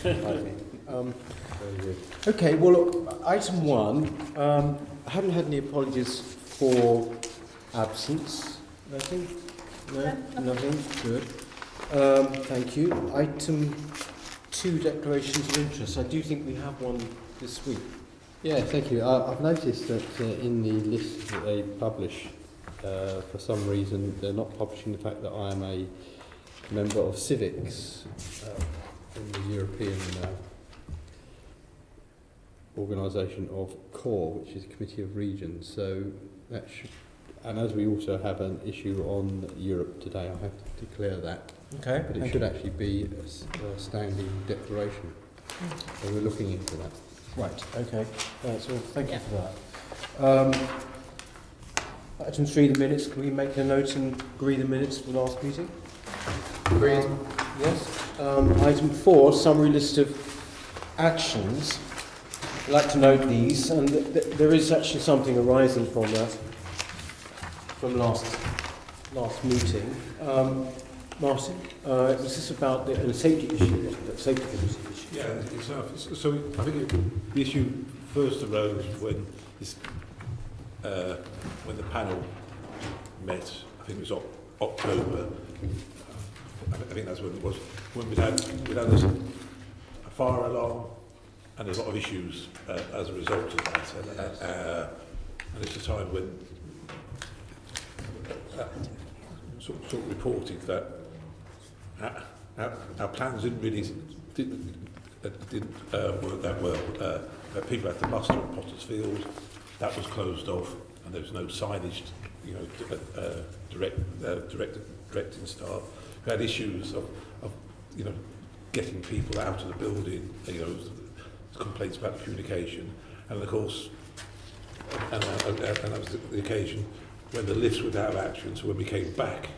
Very good. Okay, well, look, item 1, I haven't had any apologies for absence, I think. No, nothing. Good. Thank you. Item 2, declarations of interest. I do think we have one this week. Yeah, thank you. I've noticed that in the list that they publish, for some reason, they're not publishing the fact that I am a member of Civics in the European organisation of CORE, which is a Committee of Regions. So that should, and as we also have an issue on Europe today, I have to declare that. Okay. But it should actually be a standing declaration. So we're looking into that. Right, okay. Right, so thank you for that. Item 3, the minutes. Can we make a note and agree the minutes for the last meeting? Agreed. Yes. Item 4, summary list of actions. I'd like to note these, and there is actually something arising from that, from last meeting. Martin, was this about the safety issue, wasn't it? Safety committee issue. Yeah, so I think the issue first arose when the panel met. I think it was October. I think that's when it was. When we'd had a fire alarm and a lot of issues as a result of that. And it's a time when sort of reported that our plans didn't work that well. People had to muster at Potter's Field. That was closed off, and there was no signage, directing staff. We had issues of getting people out of the building. Complaints about the communication, and of course, and that was the occasion when the lifts would have action. So when we came back,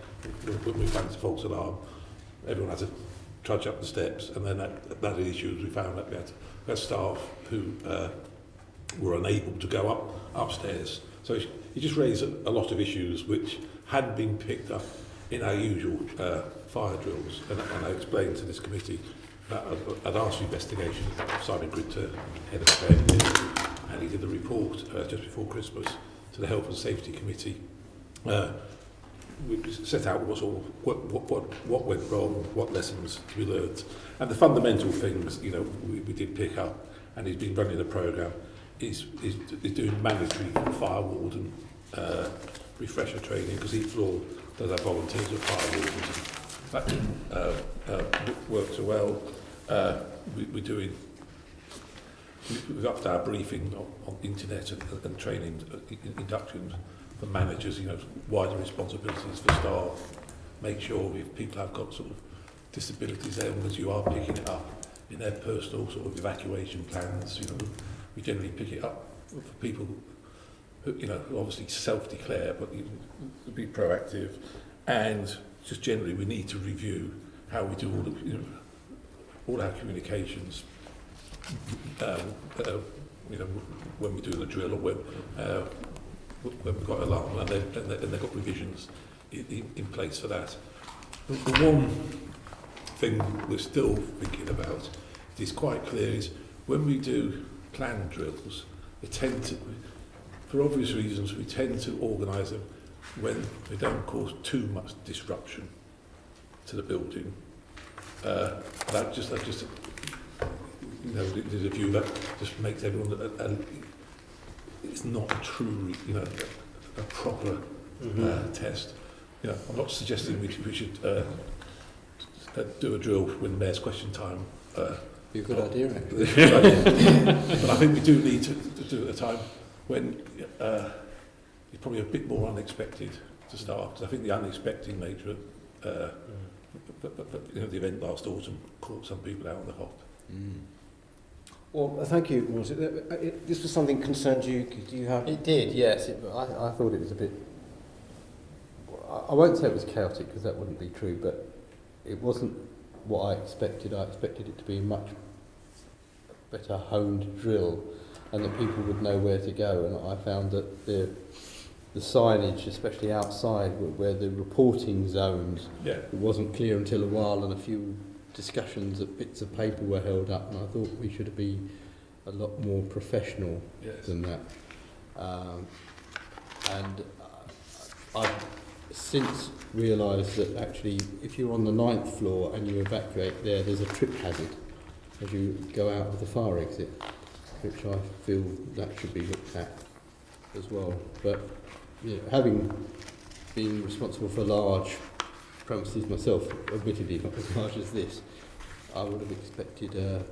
when we found the false alarm, everyone had to trudge up the steps, and then that issues we found that we had staff who were unable to go upstairs. So it just raised a lot of issues which hadn't been picked up in our usual fire drills, and I explained to this committee that I'd asked for investigation. Simon Grinter, head of affairs, and he did a report just before Christmas to the Health and Safety Committee. We set out what went wrong, what lessons to be learned, and the fundamental things we did pick up. And he's been running the programme. He's doing mandatory fire warden refresher training, because each floor does have volunteers of fire wardens. That works well. We've upped our briefing on internet and training inductions for managers, wider responsibilities for staff. Make sure if people have got sort of disabilities there, because you are picking it up in their personal sort of evacuation plans. We generally pick it up for people who obviously self-declare, but be proactive. And just generally, we need to review how we do all our communications. When we do the drill, or when we've got alarm, and they've got revisions in place for that. The one thing we're still thinking about, it is quite clear, is when we do planned drills, they tend to, for obvious reasons, we tend to organise them when they don't cause too much disruption to the building. There's a view that just makes everyone it's not a true, a proper test. I'm not suggesting we should do a drill when the mayor's question time. Be a good idea, actually. But I think we do need to do it at a time when it's probably a bit more unexpected to start, because I think the unexpected nature of the event last autumn caught some people out on the hop. Well, thank you, Martin. This was something concerned you. Do you have? It did, yes. I thought it was a bit. I won't say it was chaotic, because that wouldn't be true, but it wasn't what I expected. I expected it to be a much better honed drill, and that people would know where to go. And I found that the signage, especially outside, where the reporting zones, it wasn't clear until a while, and a few discussions that bits of paper were held up, and I thought we should be a lot more professional than that. And I've since realised that actually if you're on the 9th floor and you evacuate there's a trip hazard as you go out of the fire exit, which I feel that should be looked at as well. But having been responsible for large premises myself, admittedly not as large as this, I would have expected a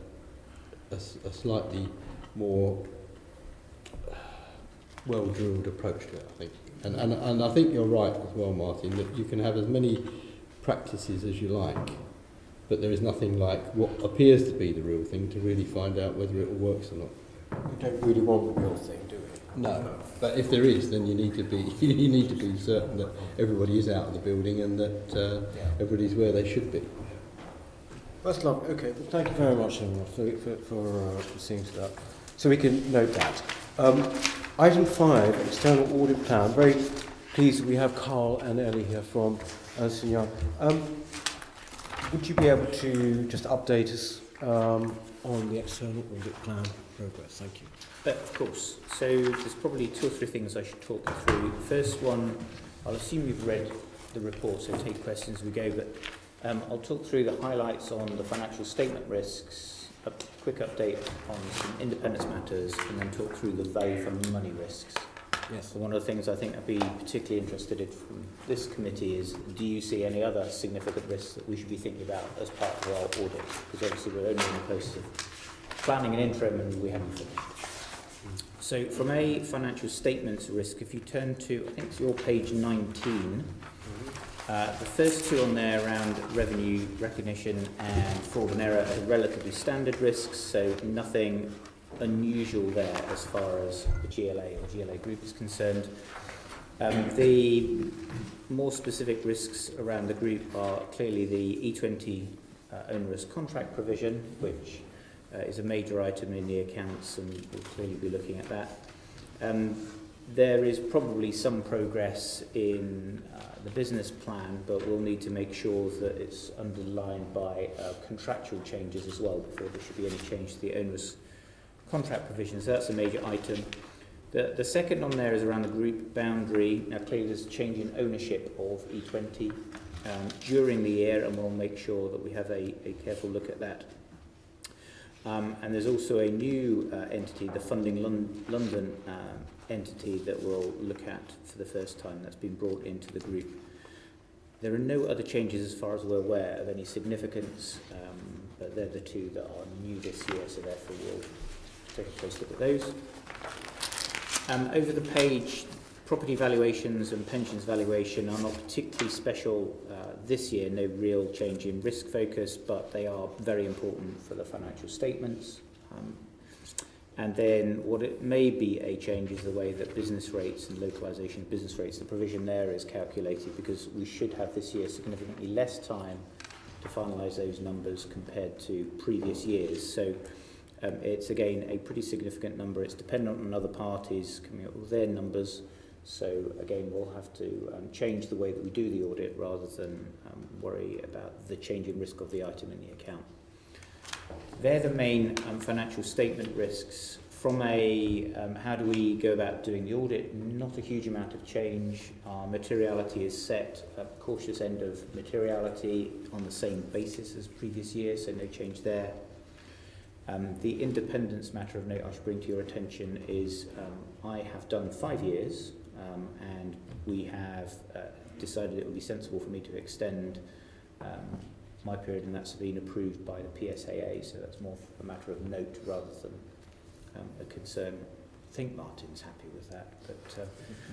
slightly more well-drilled approach to it, I think. And I think you're right as well, Martin, that you can have as many practices as you like, but there is nothing like what appears to be the real thing to really find out whether it works or not. We don't really want the real thing, do we? No, but if there is, then you need to be certain that everybody is out of the building and that everybody's where they should be. That's lovely. Okay, well, thank you very much, Emma, for seeing to that. So we can note that. Item 5, external audit plan. Very pleased we have Carl and Ellie here from Ernst & Young. Would you be able to just update us on the external audit plan progress? Thank you. Of course. So there's probably 2 or 3 things I should talk you through. The first one, I'll assume you've read the report, so take questions as we go, but I'll talk through the highlights on the financial statement risks, a quick update on some independence matters, and then talk through the value for money risks. Yes. So one of the things I think I'd be particularly interested in from this committee is, do you see any other significant risks that we should be thinking about as part of our audit? Because obviously we're only in the process of planning an interim and we haven't finished. So from a financial statements risk, if you turn to, I think it's your page 19, the first 2 on there around revenue recognition and fraud and error are relatively standard risks, so nothing unusual there as far as the GLA or GLA group is concerned. The more specific risks around the group are clearly the E20 onerous contract provision, which is a major item in the accounts, and we'll clearly be looking at that. There is probably some progress in the business plan, but we'll need to make sure that it's underlined by contractual changes as well before there should be any change to the onerous contract provisions. So that's a major item. The second on there is around the group boundary. Now clearly there's a change in ownership of E20 during the year, and we'll make sure that we have a careful look at that. And there's also a new entity, the Funding London entity, that we'll look at for the first time. That's been brought into the group. There are no other changes as far as we're aware of any significance, but they're the 2 that are new this year, so therefore we'll take a close look at those. Over the page, property valuations and pensions valuation are not particularly special this year, no real change in risk focus, but they are very important for the financial statements. And then what it may be a change is the way that business rates and localisation of business rates, the provision there is calculated, because we should have this year significantly less time to finalise those numbers compared to previous years. So it's again a pretty significant number. It's dependent on other parties coming up with their numbers. So again, we'll have to change the way that we do the audit rather than worry about the changing risk of the item in the account. They're the main financial statement risks. From a how do we go about doing the audit, not a huge amount of change. Our materiality is set at cautious end of materiality on the same basis as previous years, so no change there. The independence matter of note I should bring to your attention is I have done 5 years, and we have decided it would be sensible for me to extend my period, and that's been approved by the PSAA, so that's more a matter of note rather than a concern. I think Martin's happy with that, but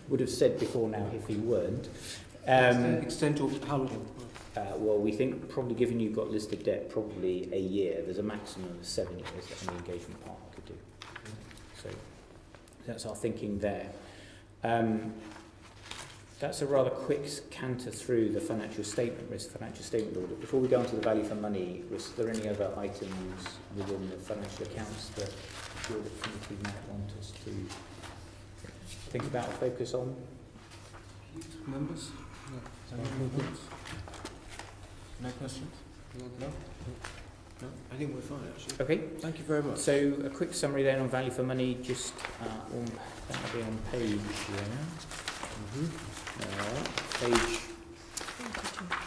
would have said before now if he weren't. Extend to how long? Well, we think probably, given you've got listed debt, probably a year. There's a maximum of 7 years that any engagement partner could do. So that's our thinking there. That's a rather quick canter through the financial statement risk, financial statement audit. Before we go on to the value for money risk, are there any other items within the financial accounts that the audit committee might want us to think about or focus on? Members? No questions? No? No? I think we're fine, actually. Okay. Thank you very much. So a quick summary then on value for money, just that'll be on page, page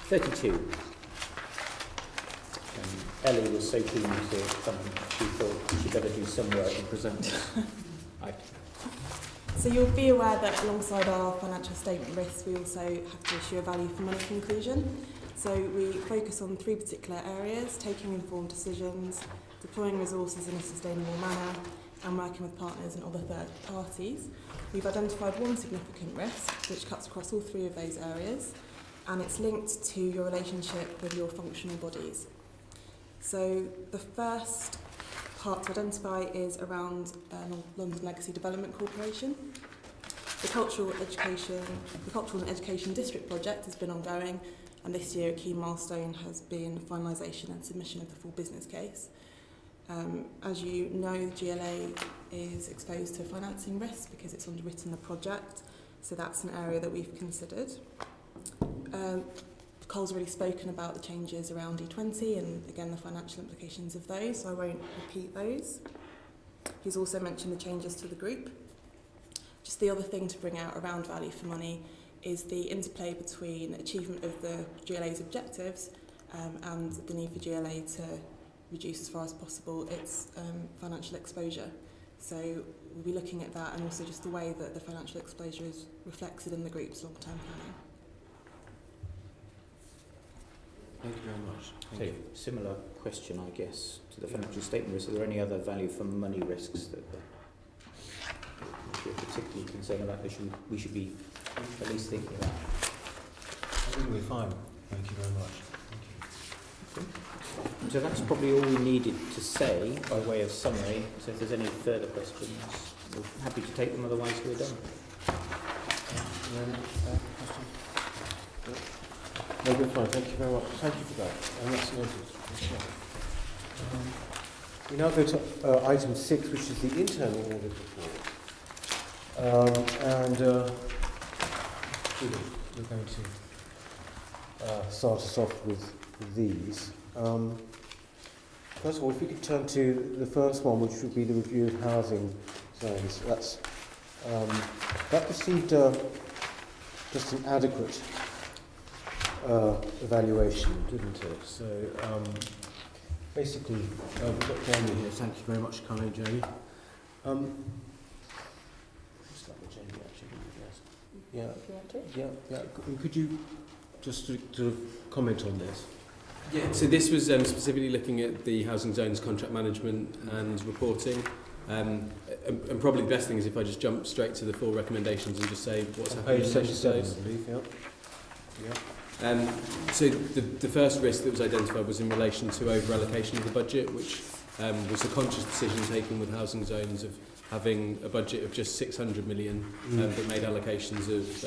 32. Ellie was so keen to come, she thought she better do some work and present. So you'll be aware that alongside our financial statement risks, we also have to issue a value for money conclusion. So we focus on 3 particular areas: taking informed decisions, deploying resources in a sustainable manner, and working with partners and other third parties. We've identified one significant risk which cuts across all 3 of those areas, and it's linked to your relationship with your functional bodies. So the first part to identify is around London Legacy Development Corporation. The Cultural and Education District project has been ongoing, and this year a key milestone has been finalisation and submission of the full business case. As you know, the GLA is exposed to financing risk because it's underwritten the project, so that's an area that we've considered. Cole's already spoken about the changes around E20 and again the financial implications of those, so I won't repeat those. He's also mentioned the changes to the group. Just the other thing to bring out around value for money is the interplay between achievement of the GLA's objectives and the need for GLA to reduce as far as possible its financial exposure. So we'll be looking at that and also just the way that the financial exposure is reflected in the group's long-term planning. Thank you very much. So similar question, I guess, to the financial statement risk. Are there any other value for money risks that you're particularly concerned about that we should be at least thinking about? I think we're fine. Thank you very much. Thank you. So that's probably all we needed to say by way of summary. So if there's any further questions, we're happy to take them, otherwise we're done. No, we're fine. Thank you very much. Thank you for that. And that's noted. We now go to item 6, which is the internal audit report. We're going to start us off with these. First of all, if we could turn to the first one, which would be the review of housing zones. That received just an adequate evaluation, didn't it? So basically, we've got Jamie here. Thank you very much for coming, Jamie. Start with Jamie, actually. Yes. Yeah. Could you just sort of comment on this? Yeah, so this was specifically looking at the housing zones contract management and reporting. And probably the best thing is if I just jump straight to the 4 recommendations and just say what's happening in relation to those. I believe, yeah. So the first risk that was identified was in relation to over-allocation of the budget, which was a conscious decision taken with housing zones of having a budget of just 600 million, but made allocations of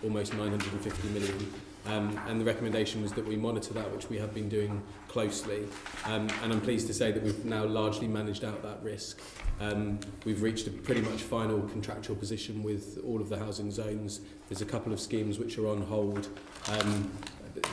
almost 950 million. And the recommendation was that we monitor that, which we have been doing closely. And I'm pleased to say that we've now largely managed out that risk. We've reached a pretty much final contractual position with all of the housing zones. There's a couple of schemes which are on hold,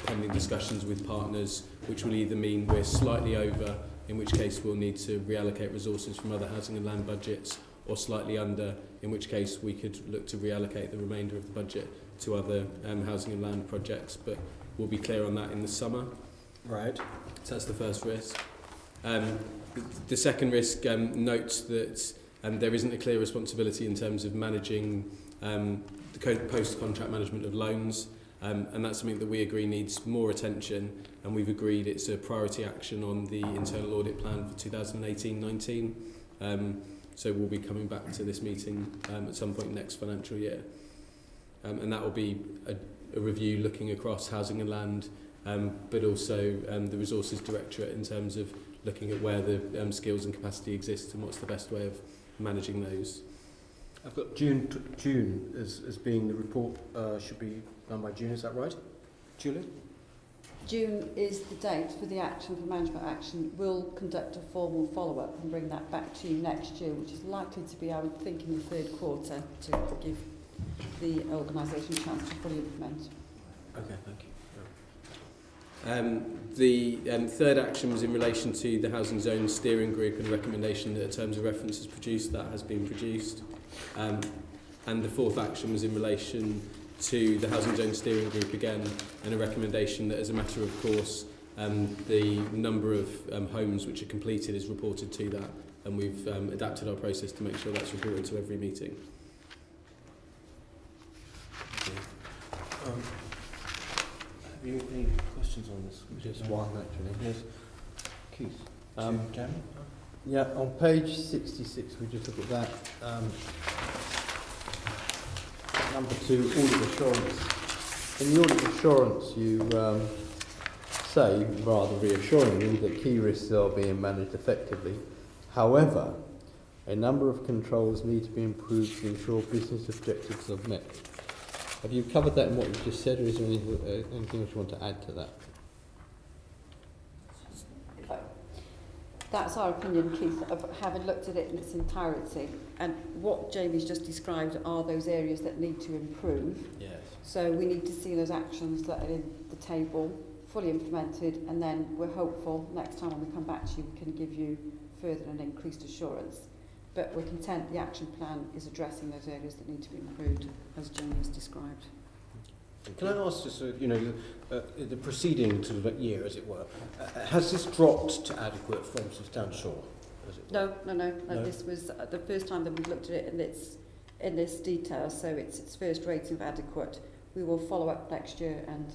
pending discussions with partners, which will either mean we're slightly over, in which case we'll need to reallocate resources from other housing and land budgets, or slightly under, in which case we could look to reallocate the remainder of the budget to other housing and land projects, but we'll be clear on that in the summer. Right. So that's the first risk. The second risk notes that there isn't a clear responsibility in terms of managing the post-contract management of loans, and that's something that we agree needs more attention, and we've agreed it's a priority action on the internal audit plan for 2018-19. So we'll be coming back to this meeting at some point next financial year. And that will be a review looking across housing and land, but also the Resources Directorate in terms of looking at where the skills and capacity exist and what's the best way of managing those. I've got June as being the report should be done by June, is that right? Julie? June is the date for the action, for management action. We'll conduct a formal follow-up and bring that back to you next year, which is likely to be, I would think, in the 3rd quarter to give the organisation a chance to fully implement. Okay, thank you. The third action was in relation to the Housing Zone Steering Group and a recommendation that terms of reference is produced. That has been produced. And the fourth action was in relation to the Housing Zone Steering Group again, and a recommendation that as a matter of course the number of homes which are completed is reported to that, and we've adapted our process to make sure that's reported to every meeting. Have you any questions on this? Just one, actually. Yes. Keith. Jeremy? Yeah, on page 66, we just look at that. Number 2, audit assurance. In the audit assurance, you say, rather reassuringly, that key risks are being managed effectively. However, a number of controls need to be improved to ensure business objectives are met. Have you covered that in what you've just said, or is there anything else you want to add to that? That's our opinion, Keith, of having looked at it in its entirety. And what Jamie's just described are those areas that need to improve. Yes. So we need to see those actions that are in the table fully implemented, and then we're hopeful next time when we come back to you we can give you further and increased assurance. But we're content the action plan is addressing those areas that need to be improved, as Jamie has described. Can I ask just, the preceding sort of year, as it were, has this dropped to adequate from substantial, as it were? No. This was the first time that we've looked at it in this detail, so it's its first rating of adequate. We will follow up next year and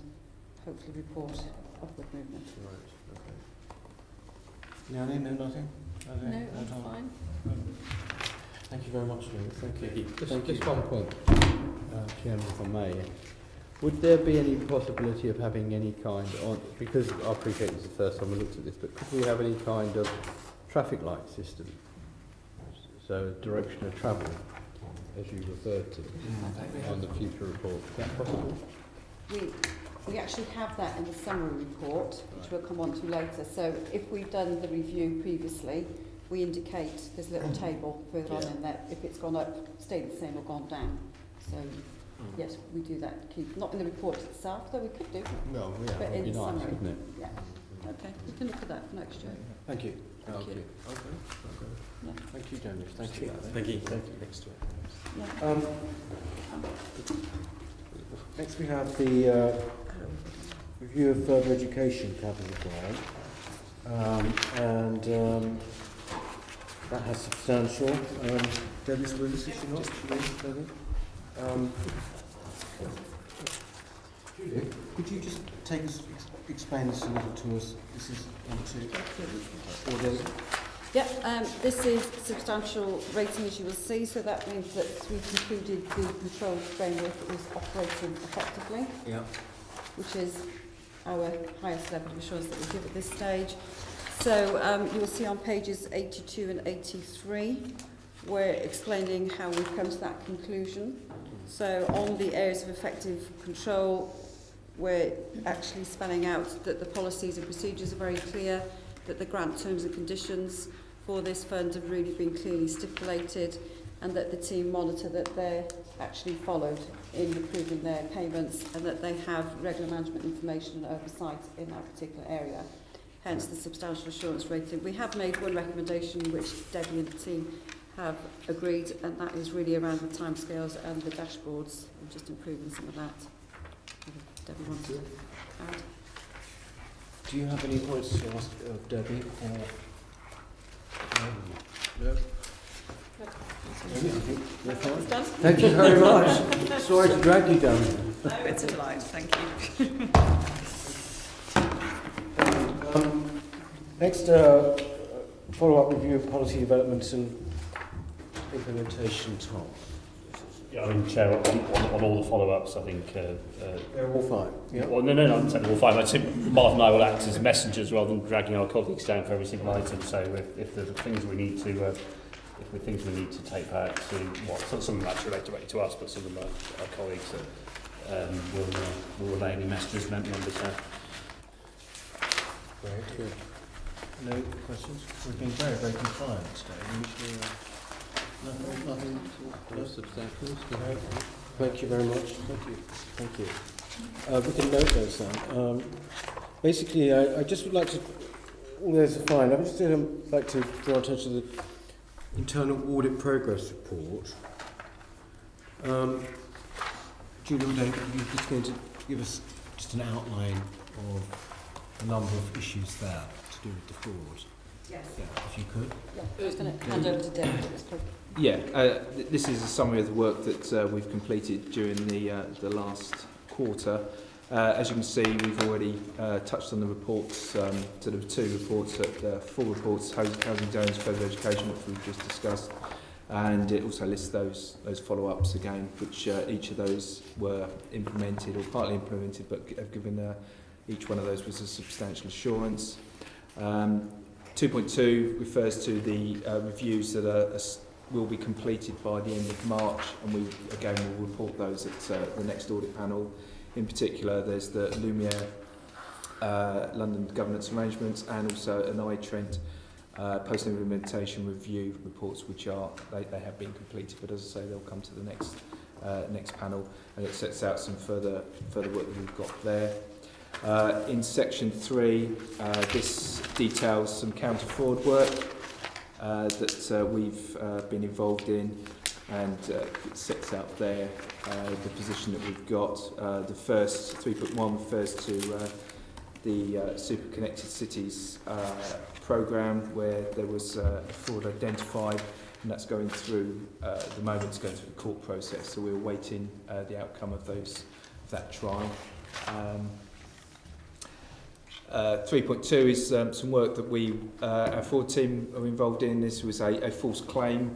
hopefully report upward movement. Right, okay. No, nothing? No, that's fine. Thank you very much, Jamie. Thank you. Just one point, Chairman, if I may. Would there be any possibility of having any kind on, because I appreciate this is the first time we looked at this, but could we have any kind of traffic light system? So direction of travel, as you referred to, on the future report. Is that possible? We actually have that in the summary report, which we'll come on to later. So if we've done the review previously, we indicate there's a little table further on in there if it's gone up, stayed the same or gone down. So yes, we do that. Not in the report itself, though we could do. No, yeah, but that'd in be the nice, summary. wouldn't it? Yeah. Okay, we can look at that next year. Thank you. Thank you. Okay. Yeah. Thank you, Jamie. Thank you. Thank you. Thank you. Next to it. Yeah. Next we have the review of further education capital grant, that has substantial. Debbie's with us, is she not? Debbie? Julie, could you just take us, explain this a little to us? This is into this is substantial rating, as you will see, so that means that we've concluded the control framework is operating effectively, which is our highest level of assurance that we give at this stage. So you will see on pages 82 and 83, we're explaining how we've come to that conclusion. So on the areas of effective control, we're actually spelling out that the policies and procedures are very clear, that the grant terms and conditions for this fund have really been clearly stipulated, and that the team monitor that they're actually followed in approving their payments, and that they have regular management information and oversight in that particular area. Hence the substantial assurance rating. We have made one recommendation which Debbie and the team have agreed, and that is really around the timescales and the dashboards, and just improving some of that. Debbie wants to add. Do you have any points to ask of Debbie? No? Done? Thank you very much. Sorry to drag you down. No, it's a delight. Thank you. Next, follow-up review of policy development and implementation, Tom. Yeah, I mean, Chair, on all the follow-ups, I think... They're all fine. Yeah. Well, no, I'm saying they're all fine. I think Marv and I will act as messengers rather than dragging our colleagues down for every single item. So if there's things we need to... if there are things we need to take back to... Well, some of them actually relate directly to us, but some of them are our colleagues that will relay any messages members have. Very good. No questions? We've been very, very compliant today. Usually, nothing substantial. No. Thank you very much. Thank you. We can note those then. Basically, I just would like to, there's a fine, I would just like to draw attention to the internal audit progress report. Julie, you're just going to give us just an outline of a number of issues there to do with the fraud. Yes. Yeah, if you could. Yeah, I was going to hand over to Dave at this point. Yeah, this is a summary of the work that we've completed during the last quarter. As you can see, we've already touched on the reports, sort of two reports, full reports, housing zones, further education, which we've just discussed, and it also lists those follow-ups again, which each of those were implemented or partly implemented, but have given each one of those was a substantial assurance. 2.2 refers to the reviews that will be completed by the end of March, and we again will report those at the next audit panel. In particular, there's the Lumiere London governance arrangements and also an iTrent post-implementation review reports, which they have been completed, but as I say, they'll come to the next panel, and it sets out some further work that we've got there. In section 3, this details some counter-fraud work that we've been involved in, and it sets out there the position that we've got. The first 3.1 refers to the Super Connected Cities programme, where there was fraud identified, and that's going through, at the moment it's going through the court process, so we're awaiting the outcome of that trial. 3.2 is some work that our fraud team are involved in. This was a false claim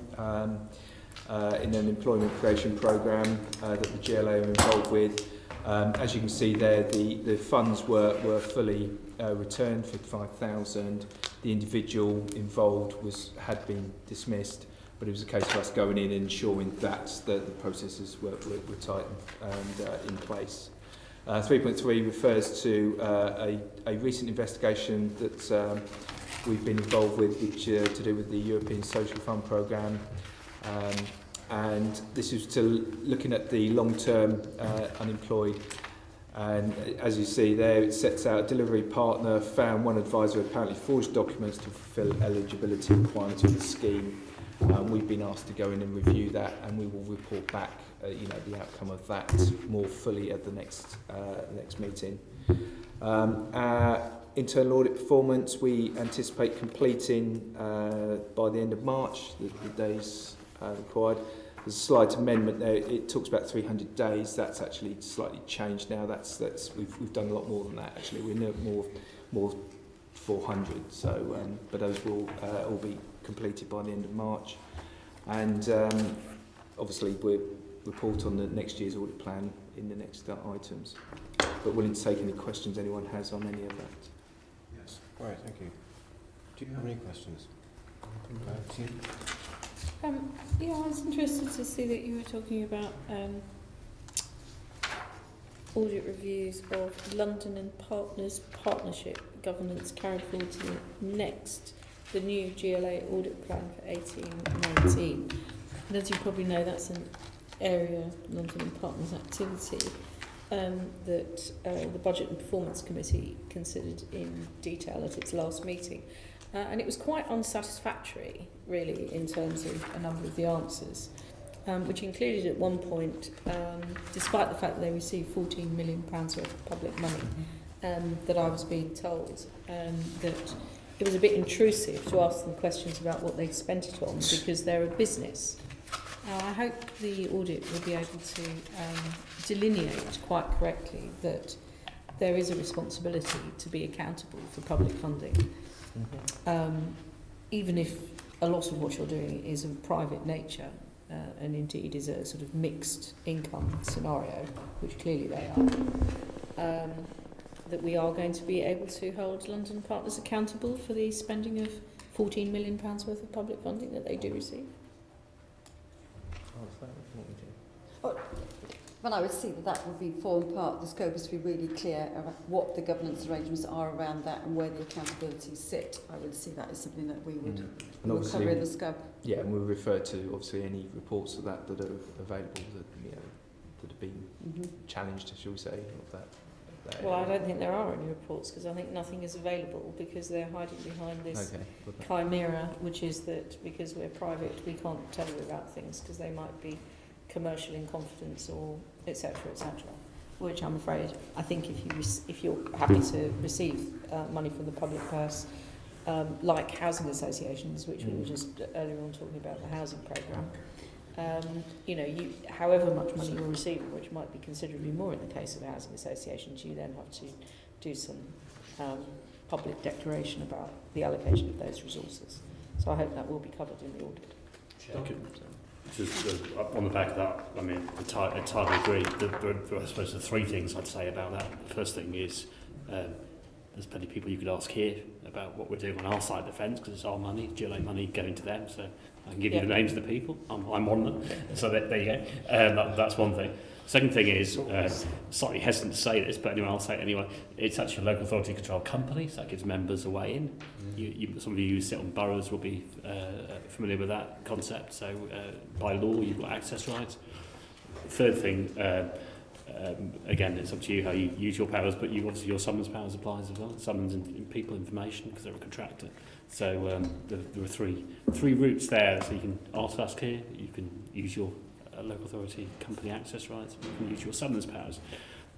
in an employment creation programme that the GLA are involved with. As you can see there, the funds were fully returned for 5,000. The individual involved had been dismissed, but it was a case of us going in and ensuring that the processes were tight and in place. 3.3 refers to a recent investigation that we've been involved with, which to do with the European Social Fund programme, and this is looking at the long-term unemployed. And as you see there, it sets out a delivery partner found one advisor apparently forged documents to fulfil eligibility requirements for the scheme. We've been asked to go in and review that, and we will report back the outcome of that more fully at the next meeting. Our internal audit performance, we anticipate completing by the end of March, the days required. There's a slight amendment there. It talks about 300 days. That's actually slightly changed now. We've done a lot more than that actually. We're more 400. So, but those will all be completed by the end of March, and obviously we'll report on the next year's audit plan in the next items. But willing to take any questions anyone has on any of that. Yes. Right. Thank you. Do you have any questions? Yeah, I was interested to see that you were talking about audit reviews of London and Partners Partnership governance carried forward to the new GLA audit plan for 18-19. And as you probably know, that's an area, London and Partners activity, that the Budget and Performance Committee considered in detail at its last meeting. And it was quite unsatisfactory, really, in terms of a number of the answers, which included at one point, despite the fact that they received £14 million worth of public money, that I was being told that it was a bit intrusive to ask them questions about what they'd spent it on, because they're a business. Now, I hope the audit will be able to delineate quite correctly that there is a responsibility to be accountable for public funding. Even if a lot of what you're doing is of private nature, and indeed is a sort of mixed income scenario, which clearly they are, that we are going to be able to hold London Partners accountable for the spending of £14 million worth of public funding that they do receive. Well, I would see that would be form part, the scope is to be really clear about what the governance arrangements are around that and where the accountabilities sit. I would see that as something that we would cover in the scope. Yeah, and we'll refer to obviously any reports of that are available that have been challenged, shall we say, of that Well, I don't think there are any reports because I think nothing is available because they're hiding behind this chimera, which is that because we're private, we can't tell you about things because they might be commercial in confidence or etc. etc. Which I'm afraid, I think if you're happy to receive money from the public purse, like housing associations, which we were just earlier on talking about the housing programme. However much money you're receiving, which might be considerably more in the case of housing associations, you then have to do some public declaration about the allocation of those resources. So I hope that will be covered in the audit. Okay. Just on the back of that, I mean, I entirely agree. I suppose the three things I'd say about that. The first thing is there's plenty of people you could ask here about what we're doing on our side of the fence because it's our money, GLA money going to them. So I can give you the names of the people. I'm one of them. So there you go. That's one thing. Second thing is, slightly hesitant to say this, but anyway, I'll say it anyway. It's actually a local authority controlled company, so that gives members a way in. Some of you who sit on boroughs will be familiar with that concept. So by law, you've got access rights. Third thing, again, it's up to you how you use your powers, but obviously your summons powers applies as well. Summons in people information because they're a contractor. So there are three routes there. So you can ask us here, you can use your local authority company access rights, you can use your summons powers.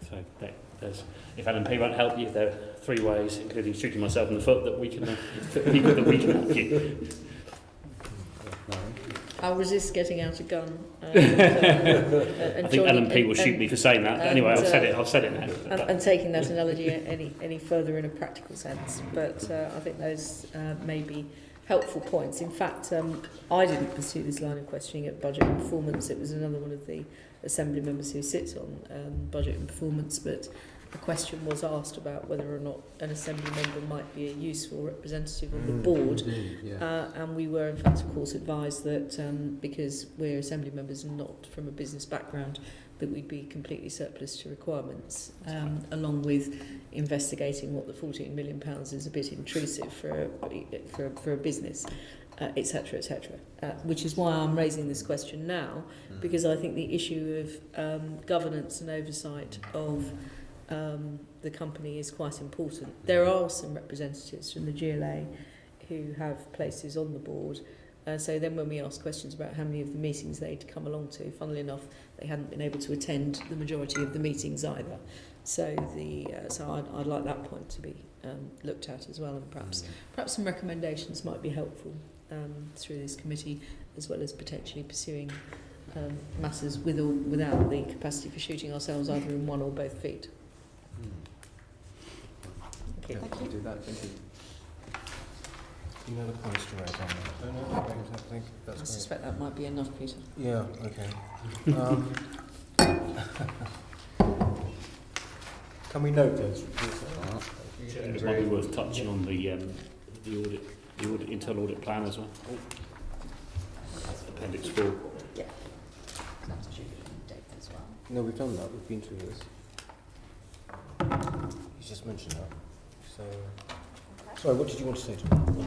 So there's, if LNP won't help you, there are three ways, including shooting myself in the foot, that we can help you. I'll resist getting out a gun. I think LNP will shoot me for saying that. But anyway, I've said it now. And taking that analogy any further in a practical sense, but I think those may be helpful points. In fact, I didn't pursue this line of questioning at budget and performance. It was another one of the Assembly members who sits on budget and performance, but a question was asked about whether or not an Assembly member might be a useful representative of the board. And we were, in fact, of course, advised that because we're Assembly members and not from a business background, that we'd be completely surplus to requirements, along with investigating what the £14 million is a bit intrusive for a business, etc., etc. Which is why I'm raising this question now, because I think the issue of governance and oversight of the company is quite important. There are some representatives from the GLA who have places on the board. So then when we ask questions about how many of the meetings they'd come along to, funnily enough, they hadn't been able to attend the majority of the meetings either. So I'd like that point to be looked at as well, and perhaps some recommendations might be helpful through this committee, as well as potentially pursuing matters with or without the capacity for shooting ourselves either in one or both feet. Thank you. Thank you. Do that. Thank you. Any other points to raise on that? No, I think that's I suspect that might be enough, Peter. Yeah, okay. Can we note those reports? It might be worth touching on the audit, internal audit plan as well. Appendix 4. Yeah. That's due date as well. No, we've done that. We've been through this. You just mentioned that. So, sorry, what did you want to say to me?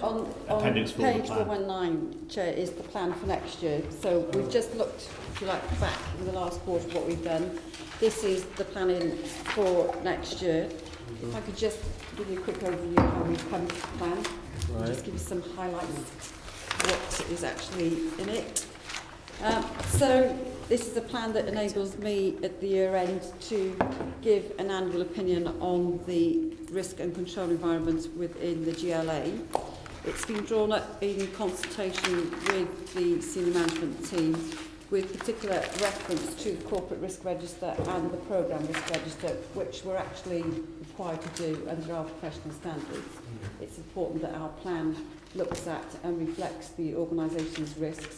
On Appendix 4 page 419, Chair, is the plan for next year. So we've just looked, if you like, back in the last quarter what we've done. This is the planning for next year. If I could just give you a quick overview of how we've come to the plan, and just give you some highlights of what is actually in it. So this is a plan that enables me at the year end to give an annual opinion on the risk and control environments within the GLA. It's been drawn up in consultation with the senior management team, with particular reference to the corporate risk register and the programme risk register, which we're actually required to do under our professional standards. It's important that our plan looks at and reflects the organisation's risks,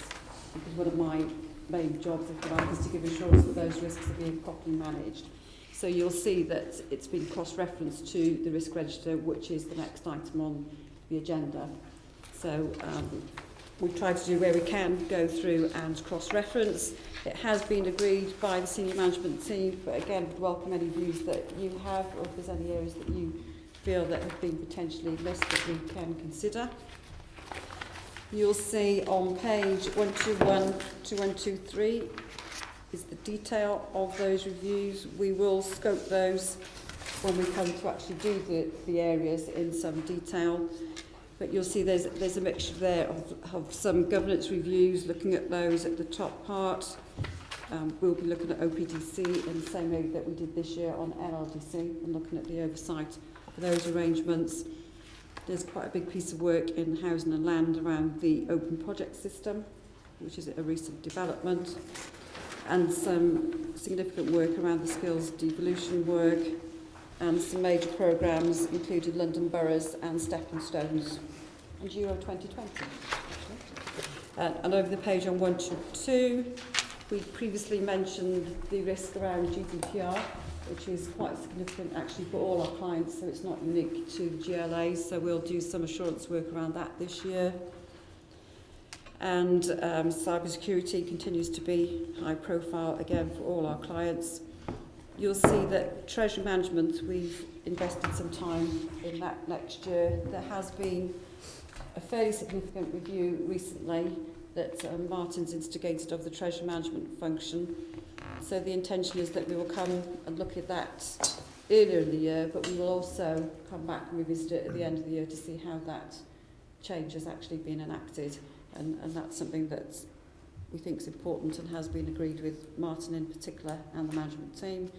because one of my main jobs, if you like, is to give assurance that those risks are being properly managed. So you'll see that it's been cross-referenced to the risk register, which is the next item on the agenda. So we've tried to do where we can, go through and cross-reference. It has been agreed by the senior management team, but again, would welcome any views that you have, or if there's any areas that you feel that have been potentially missed that we can consider. You'll see on page 121 to 123 is the detail of those reviews. We will scope those when we come to actually do the areas in some detail. But you'll see there's a mixture there of some governance reviews, looking at those at the top part. We'll be looking at OPDC in the same way that we did this year on LLDC and looking at the oversight of those arrangements. There's quite a big piece of work in housing and land around the open project system, which is a recent development, and some significant work around the skills devolution work, and some major programmes including London Boroughs and Stepping Stones and Euro 2020. And over the page on 122, we previously mentioned the risk around GDPR, which is quite significant actually for all our clients, so it's not unique to GLAs, so we'll do some assurance work around that this year. And cybersecurity continues to be high profile again for all our clients. You'll see that treasury management, we've invested some time in that next year. There has been a fairly significant review recently that Martin's instigated of the treasury management function. So the intention is that we will come and look at that earlier in the year, but we will also come back and revisit it at the end of the year to see how that change has actually been enacted. And that's something that we think is important and has been agreed with Martin in particular and the management team.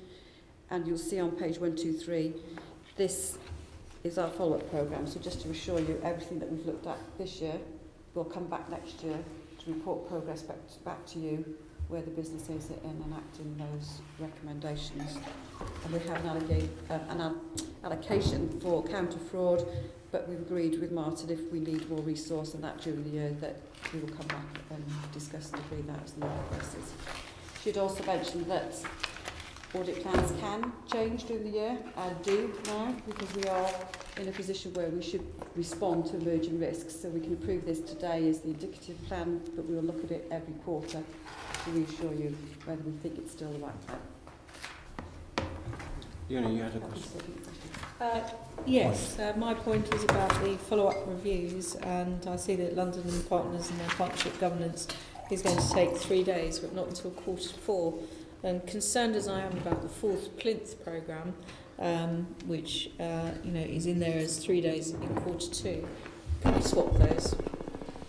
And you'll see on page 123, this is our follow-up programme. So just to assure you, everything that we've looked at this year will come back next year to report progress back to you where the business is in enacting those recommendations. And we have an allocation for counter-fraud, but we've agreed with Martin if we need more resource on that during the year that we will come back and discuss and agree that as the year progresses. Should also mention that audit plans can change during the year and do now, because we are in a position where we should respond to emerging risks. So we can approve this today as the indicative plan, but we will look at it every quarter to reassure you whether we think it's still the right plan. You had a question? Yes, my point was about the follow-up reviews, and I see that London and Partners and their partnership governance is going to take 3 days, but not until Q4. And concerned as I am about the fourth plinth programme, which is in there as 3 days in Q2, can we swap those?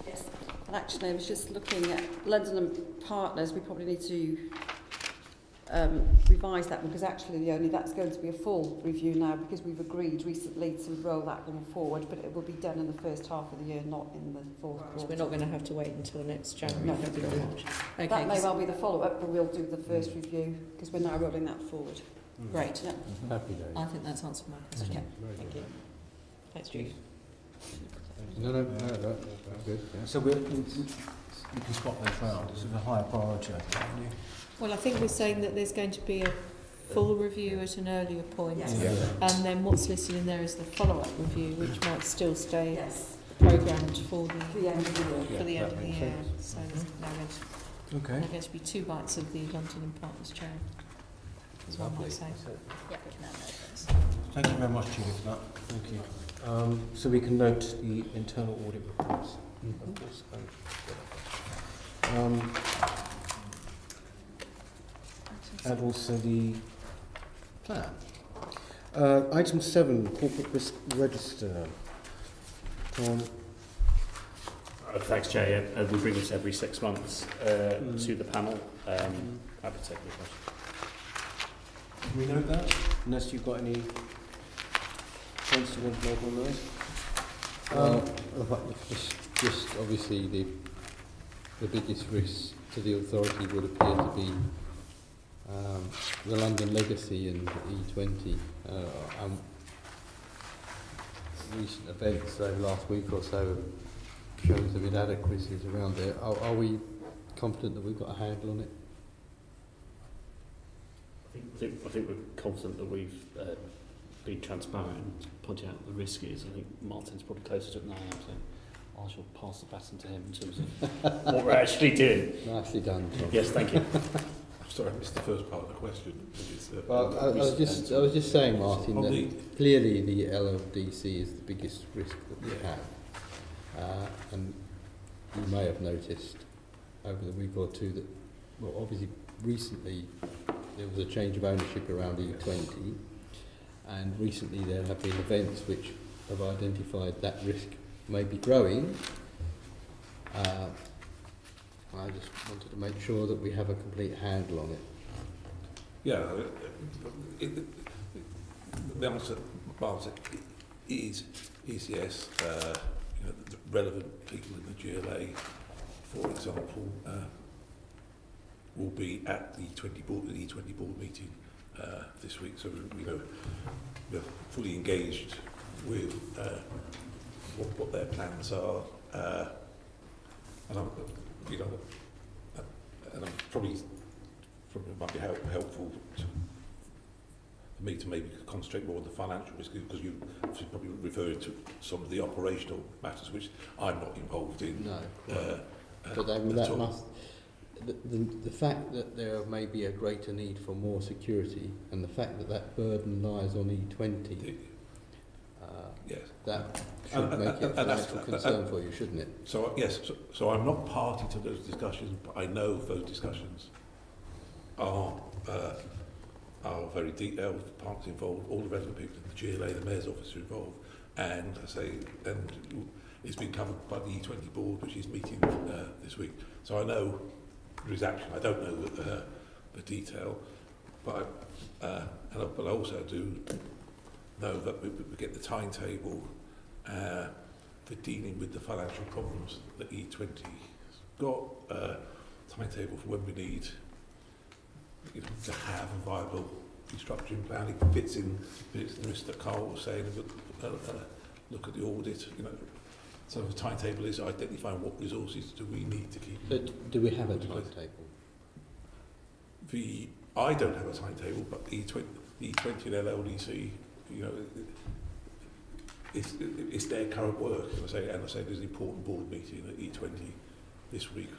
Yes. And actually, I was just looking at London and Partners. We probably need to revise that one, because actually that's going to be a full review now, because we've agreed recently to roll that one forward, but it will be done in the first half of the year, not in the fourth quarter. So we're not going to have to wait until next January, No. February, March. Okay, that may well be the follow-up, but we'll do the first review because we're now rolling that forward. Great. Yeah. Happy days. I think that's answered my question. Okay. Thank you. Thanks, Jude. No, that's good. Yeah. So we can swap those round. This is a higher priority, I think, haven't you? Well, I think we're saying that there's going to be a full review at an earlier point, Yes. Yeah. and then what's listed in there is the follow-up review, which might still stay Yes. programmed for The end of the year. the end that of the makes year. sense. So there's now going to be 2 bites of the London and Partners chair, as one might say. Yeah, we can have those. Thank you very much, Julie, for that. Thank you. So we can note the internal audit reports, of course. And also the plan. Item 7, corporate risk register. Tom. Thanks, Chair. Yeah, we bring this every 6 months to the panel. Happy to take your question. Can we note that? Unless you've got any points you want to make on those? Just obviously the biggest risk to the authority would appear to be the London legacy and E20. Recent events over the last week or so shows of inadequacies around there. Are we confident that we've got a handle on it? I think we're confident that we've been transparent and pointed out what the risk is. I think Martin's probably closer to it than I am, so I shall pass the baton to him in terms of what we're actually doing. Nicely done, Tom. Yes, thank you. Sorry, I missed the first part of the question. Well, I was just saying, Martin, that clearly the LLDC is the biggest risk that we have, and you may have noticed over the week or two that, well, obviously recently there was a change of ownership around E20, and recently there have been events which have identified that risk may be growing. I just wanted to make sure that we have a complete handle on it. Yeah, the answer is yes. You know, the relevant people in the GLA, for example, will be at the E20 board meeting this week. So we're fully engaged with what their plans are, and I'm, you know, and I'm probably it might be helpful for me to maybe concentrate more on the financial risk, because you probably referring to some of the operational matters which I'm not involved in. No, but that must. The fact that there may be a greater need for more security, and the fact that that burden lies on E20, yes, that should make it a financial concern for you, shouldn't it? So yes, so I'm not party to those discussions, but I know those discussions are very detailed. Parties involved, all the relevant people in the GLA, the Mayor's office are involved, and I say, and it's been covered by the E20 board, which is meeting this week. So I know there is action. I don't know the detail, but I also do know that we get the timetable for dealing with the financial problems that E20's got. Timetable for when we need, you know, to have a viable restructuring plan. It fits in the risk that Carl was saying. Look at the audit. You know, so the timetable is identifying what resources do we need to keep. But do we have a timetable? I don't have a timetable, but E20 and LLDC, you know, it's their current work. And I say there's an important board meeting at E20 this week,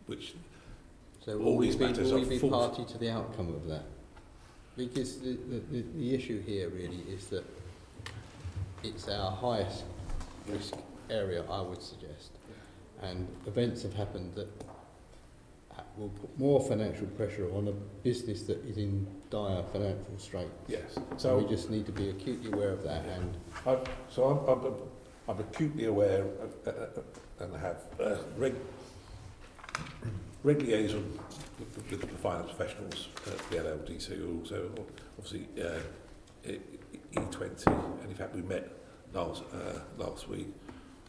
which so all will these matters we be are party to the outcome of that? Because the issue here really is that it's our highest risk area, I would suggest, and events have happened that will put more financial pressure on a business that is in dire financial straits. yes. So we just need to be acutely aware of that. And I'm acutely aware and have reg liaison with the finance professionals at the LLDC, who also obviously E20, and in fact we met last week.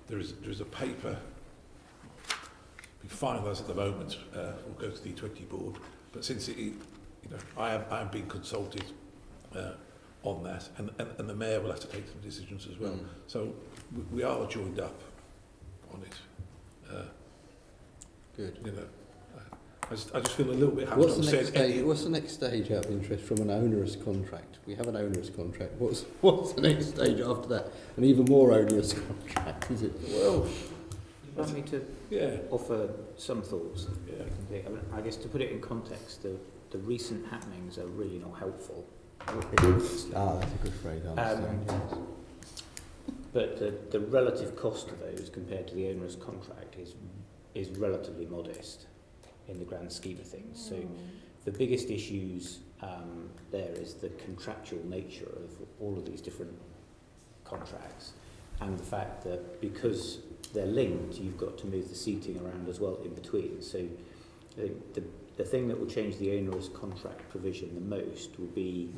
There is a paper being finalised at the moment. Will go to the E20 board, but since I am being consulted on that, and the mayor will have to take some decisions as well. So we are joined up on it. good. You know, I just feel a little bit. What's the next stage out of interest from an onerous contract? We have an onerous contract. What's the next stage after that? An even more onerous contract, is it? Well, you want me to offer some thoughts? Yeah. I mean, I guess to put it in context, the recent happenings are really not helpful. That's a good phrase. I understand, yes. But the relative cost of those compared to the onerous contract is relatively modest in the grand scheme of things. So the biggest issues there is the contractual nature of all of these different contracts, and the fact that because they're linked, you've got to move the seating around as well in between. So I think the thing that will change the onerous contract provision the most will be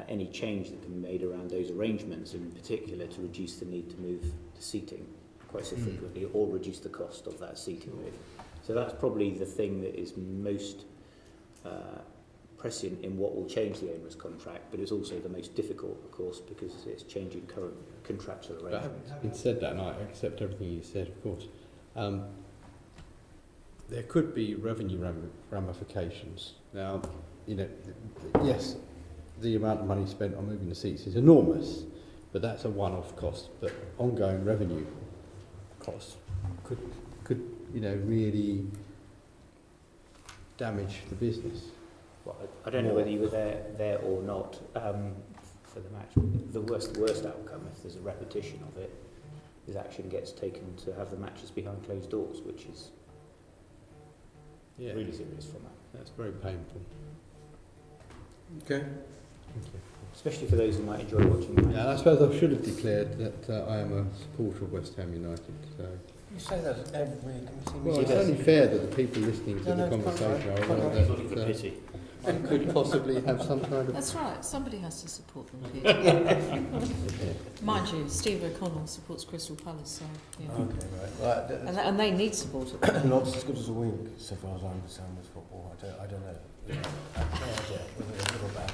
any change that can be made around those arrangements, in particular to reduce the need to move the seating quite significantly or reduce the cost of that seating move. So that's probably the thing that is most prescient in what will change the onerous contract, but it's also the most difficult, of course, because it's changing current contractual arrangements. Having said that, and I accept everything you said, of course, there could be revenue ramifications. Now, yes, the amount of money spent on moving the seats is enormous, but that's a one-off cost. But ongoing revenue costs could really damage the business. Well, I don't know whether you were there or not for the match. The worst outcome, if there's a repetition of it, is action gets taken to have the matches behind closed doors, which is really serious from that. That's very painful. Okay. Especially for those who might enjoy watching the Yeah, I suppose I should have declared that I am a supporter of West Ham United. So. You say that every committee Well, it's only fair that the people listening to the conversation are aware that Pity. I could possibly have some kind of... That's right, somebody has to support them, Peter. Mind you, Steve O'Connell supports Crystal Palace, so, yeah. Okay, right. Well, And they need support. not as good as a wink, so far as I'm concerned with football. I don't know. I have no idea whether they're good or bad.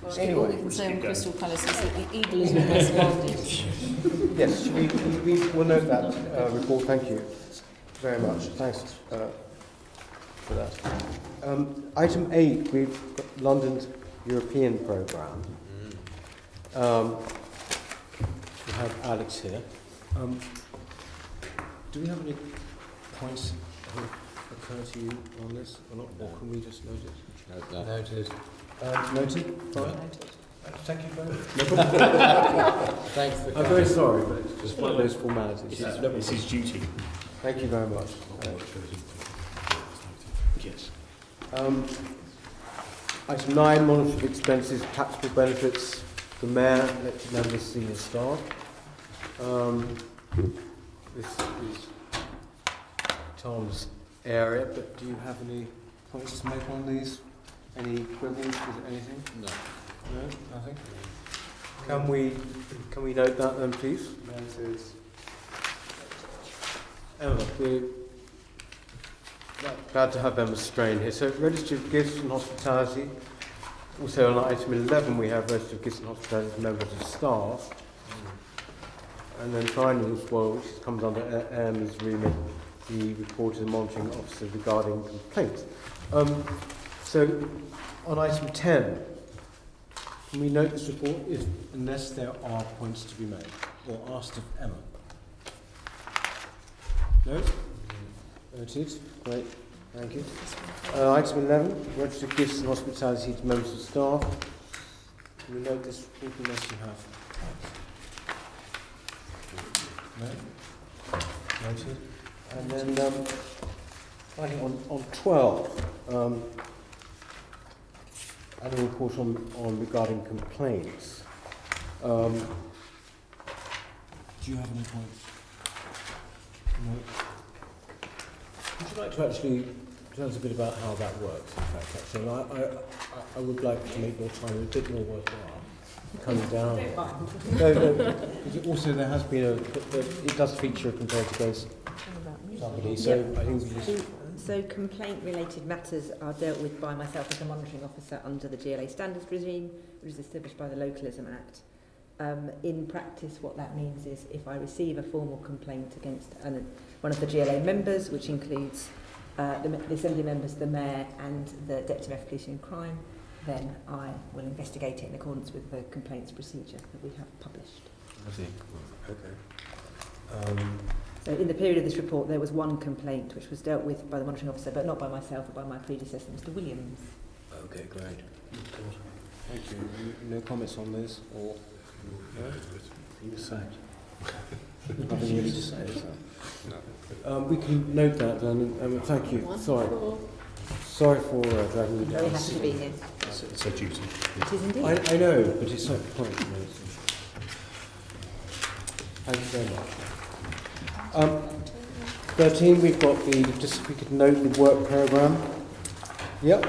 Well, Anyway, all we can say on Crystal Palace is that the Eagle is almost landed. Yes, we will note that report. Thank you very much. Thanks for that. Item 8, we've got London's European programme. We have Alex here. Do we have any points that occur to you on this or not? Or can we just note it? Noted. Noted? Fine. Thank you very much. Thanks for I'm very sorry, but it's just one of those formalities. It's his duty. Thank you very much. Yes. Item 9, monitoring of expenses, taxable benefits for mayor, elected members, senior staff. This is Tom's area, but do you have any points to make on these? Any quibbles with anything? No. No, nothing. Can we note that then, please? Emma, we're glad to have Emma Strain here. So, registered gifts and hospitality. Also on item 11, we have registered gifts and hospitality for members of staff. And then finally, as well, which comes under Emma's remit, the report of the monitoring officer regarding complaints. So, on item 10, can we note this report unless there are points to be made or asked of Emma? No? Noted. Great. Thank you. Item 11, registered gifts and hospitality to members of staff. Can we note this report unless you have? No? Noted. And then finally on 12, annual report on regarding complaints. Do you have any points? No. Would you like to actually tell us a bit about how that works, in fact, actually? I would like to make your time a bit more worthwhile coming down. No, because also there has been it does feature a complaint against somebody, so I think we just... So complaint-related matters are dealt with by myself as a monitoring officer under the GLA standards regime, which is established by the Localism Act. In practice, what that means is if I receive a formal complaint against one of the GLA members, which includes the Assembly members, the Mayor and the Deputy Mayor for Policing and Crime, then I will investigate it in accordance with the complaints procedure that we have published. I see. Okay. So in the period of this report, there was one complaint which was dealt with by the monitoring officer, but not by myself, but by my predecessor, Mr. Williams. Okay, great. Thank you. No comments on this, or no? You sacked. Nothing really to say, is there? We can note that then. Thank you. Sorry for dragging you down. Very happy to be here. It's a duty. It is indeed. I know, but it's not the point. Thank you very much. 13, we've got we could note the work programme. Yep,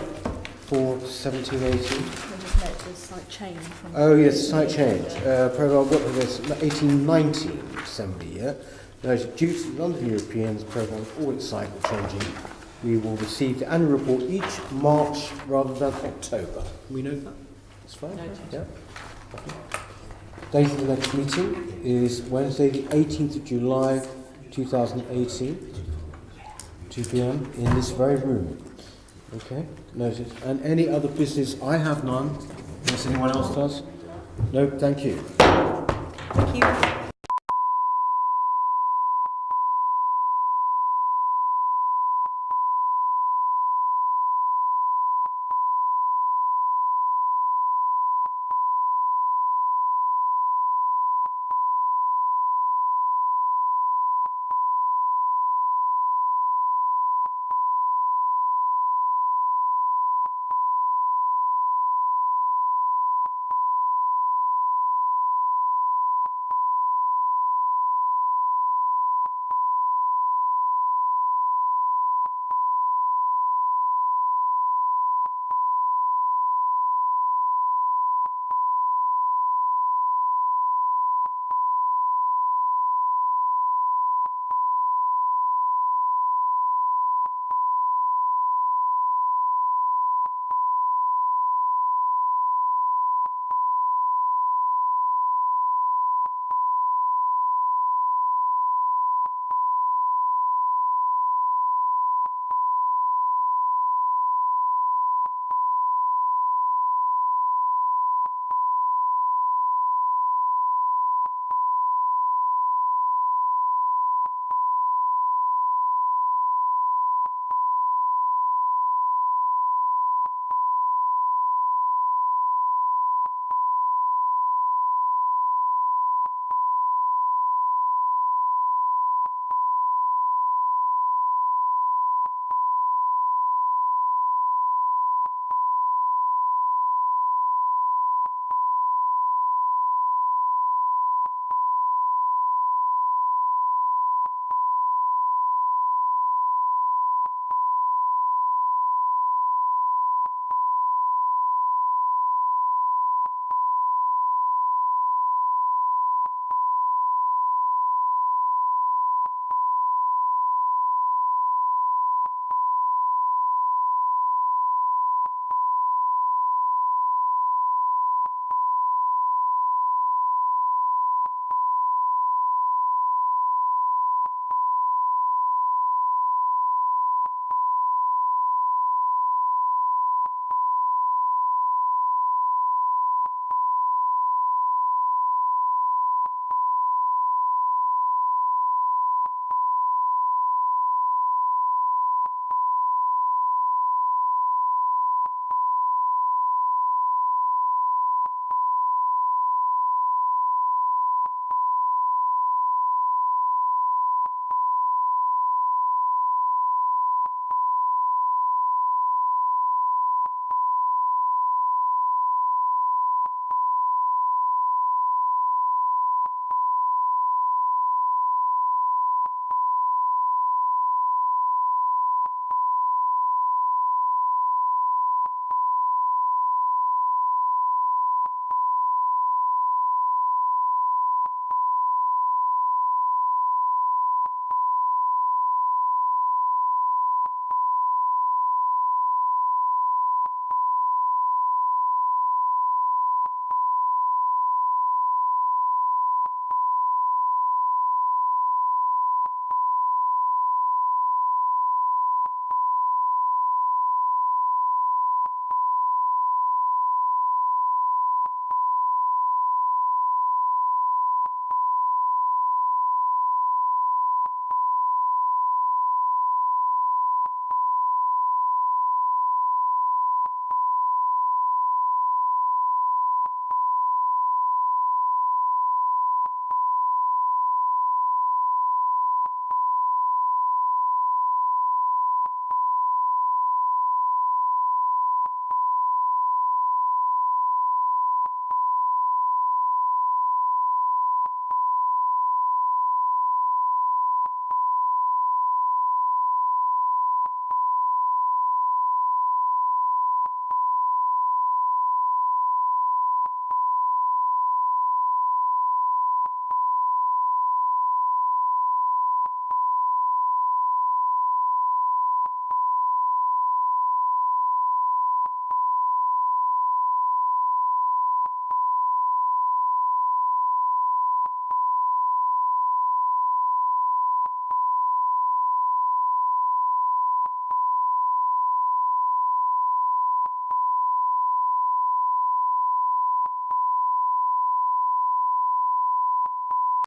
for 17-18. Site change. Oh yes, site change. Programme work for this 18-19 assembly year. Now, due to London Europeans programme audit cycle changing, we will receive the annual report each March rather than October. Can we note that? That's fine. Yeah. Date of the next meeting is Wednesday, the 18th of July, 2018, 2 p.m. in this very room. Okay, noted. And any other business? I have none. Unless anyone else does? No, thank you. Thank you.